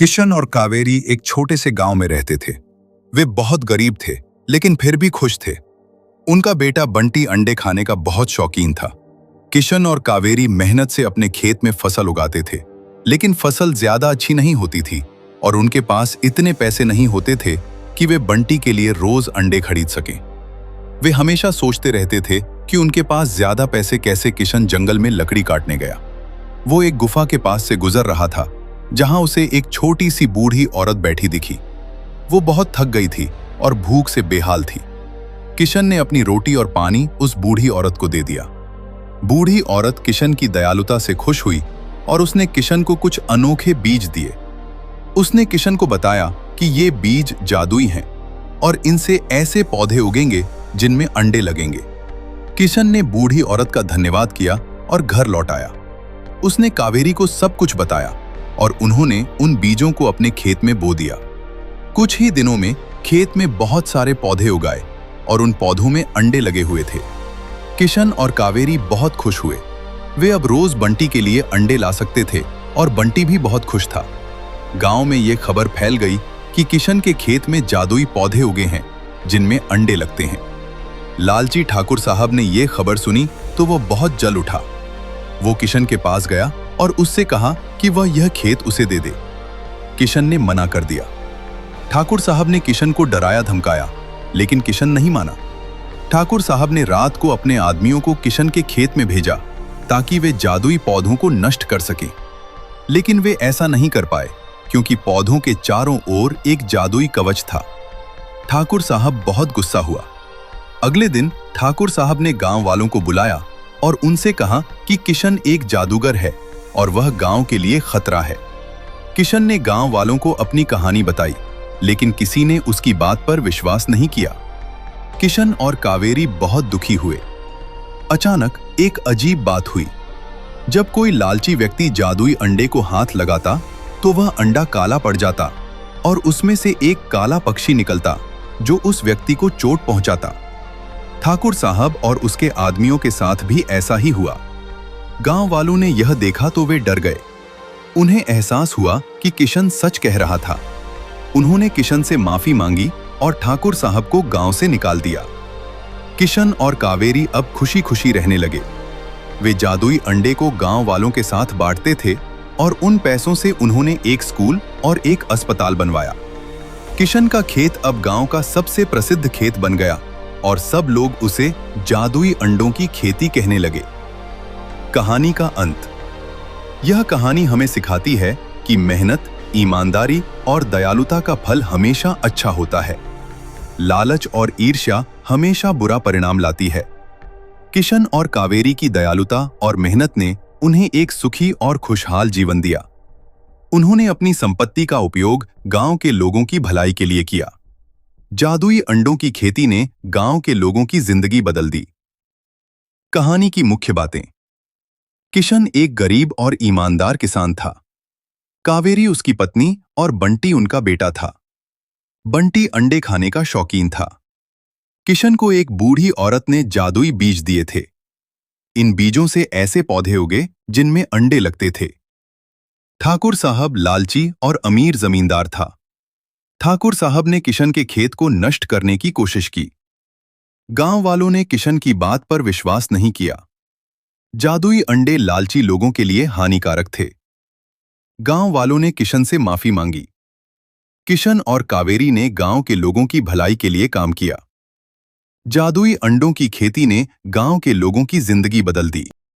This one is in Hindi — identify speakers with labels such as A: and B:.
A: किशन और कावेरी एक छोटे से गांव में रहते थे। वे बहुत गरीब थे, लेकिन फिर भी खुश थे। उनका बेटा बंटी अंडे खाने का बहुत शौकीन था। किशन और कावेरी मेहनत से अपने खेत में फसल उगाते थे, लेकिन फसल ज्यादा अच्छी नहीं होती थी और उनके पास इतने पैसे नहीं होते थे कि वे बंटी के लिए रोज अंडे खरीद सकें। वे हमेशा सोचते रहते थे कि उनके पास ज्यादा पैसे कैसे। किशन जंगल में लकड़ी काटने गया। वो एक गुफा के पास से गुजर रहा था, जहां उसे एक छोटी सी बूढ़ी औरत बैठी दिखी। वो बहुत थक गई थी और भूख से बेहाल थी। किशन ने अपनी रोटी और पानी उस बूढ़ी औरत को दे दिया। बूढ़ी औरत किशन की दयालुता से खुश हुई और उसने किशन को कुछ अनोखे बीज दिए। उसने किशन को बताया कि ये बीज जादुई हैं और इनसे ऐसे पौधे उगेंगे जिनमें अंडे लगेंगे। किशन ने बूढ़ी औरत का धन्यवाद किया और घर लौट आया। उसने कावेरी को सब कुछ बताया और उन्होंने उन बीजों को अपने खेत में बो दिया। कुछ ही दिनों में खेत में बहुत सारे पौधे उगाए और उन पौधों में अंडे लगे हुए थे। किशन और कावेरी बहुत खुश हुए। वे अब रोज बंटी के लिए अंडे ला सकते थे और बंटी भी बहुत खुश था। गांव में ये खबर फैल गई कि किशन के खेत में जादुई पौधे उगे हैं जिनमें अंडे लगते हैं। लालची ठाकुर साहब ने ये खबर सुनी तो वो बहुत जल उठा। वो किशन के पास गया और उससे कहा कि वह यह खेत उसे दे दे। किशन ने मना कर दिया। ठाकुर साहब ने किशन को डराया धमकाया, लेकिन किशन नहीं माना। ठाकुर साहब ने रात को अपने आदमियों को किशन के खेत में भेजा ताकि वे जादुई पौधों को नष्ट कर सकें। लेकिन वे ऐसा नहीं कर पाए क्योंकि पौधों के चारों ओर एक जादुई कवच था। ठाकुर साहब बहुत गुस्सा हुआ। अगले दिन ठाकुर साहब ने गांव वालों को बुलाया और उनसे कहा कि किशन एक जादूगर है और वह गांव के लिए खतरा है। किशन ने गांव वालों को अपनी कहानी बताई, लेकिन किसी ने उसकी बात पर विश्वास नहीं किया। किशन और कावेरी बहुत दुखी हुए। अचानक एक अजीब बात हुई। जब कोई लालची व्यक्ति जादुई अंडे को हाथ लगाता तो वह अंडा काला पड़ जाता और उसमें से एक काला पक्षी निकलता जो उस व्यक्ति को चोट पहुंचाता। ठाकुर साहब और उसके आदमियों के साथ भी ऐसा ही हुआ। गांव वालों ने यह देखा तो वे डर गए। उन्हें एहसास हुआ कि किशन सच कह रहा था। उन्होंने किशन से माफी मांगी और ठाकुर साहब को गांव से निकाल दिया। किशन और कावेरी अब खुशी खुशी रहने लगे। वे जादुई अंडे को गांव वालों के साथ बांटते थे और उन पैसों से उन्होंने एक स्कूल और एक अस्पताल बनवाया। किशन का खेत अब गांव का सबसे प्रसिद्ध खेत बन गया और सब लोग उसे जादुई अंडों की खेती कहने लगे। कहानी का अंत। यह कहानी हमें सिखाती है कि मेहनत, ईमानदारी और दयालुता का फल हमेशा अच्छा होता है। लालच और ईर्ष्या हमेशा बुरा परिणाम लाती है। किशन और कावेरी की दयालुता और मेहनत ने उन्हें एक सुखी और खुशहाल जीवन दिया। उन्होंने अपनी संपत्ति का उपयोग गांव के लोगों की भलाई के लिए किया। जादुई अंडों की खेती ने गांव के लोगों की जिंदगी बदल दी। कहानी की मुख्य बातें। किशन एक गरीब और ईमानदार किसान था। कावेरी उसकी पत्नी और बंटी उनका बेटा था। बंटी अंडे खाने का शौकीन था। किशन को एक बूढ़ी औरत ने जादुई बीज दिए थे। इन बीजों से ऐसे पौधे उगे जिनमें अंडे लगते थे। ठाकुर साहब लालची और अमीर जमींदार था। ठाकुर साहब ने किशन के खेत को नष्ट करने की कोशिश की। गांव वालों ने किशन की बात पर विश्वास नहीं किया। जादुई अंडे लालची लोगों के लिए हानिकारक थे। गांव वालों ने किशन से माफी मांगी। किशन और कावेरी ने गांव के लोगों की भलाई के लिए काम किया। जादुई अंडों की खेती ने गांव के लोगों की जिंदगी बदल दी।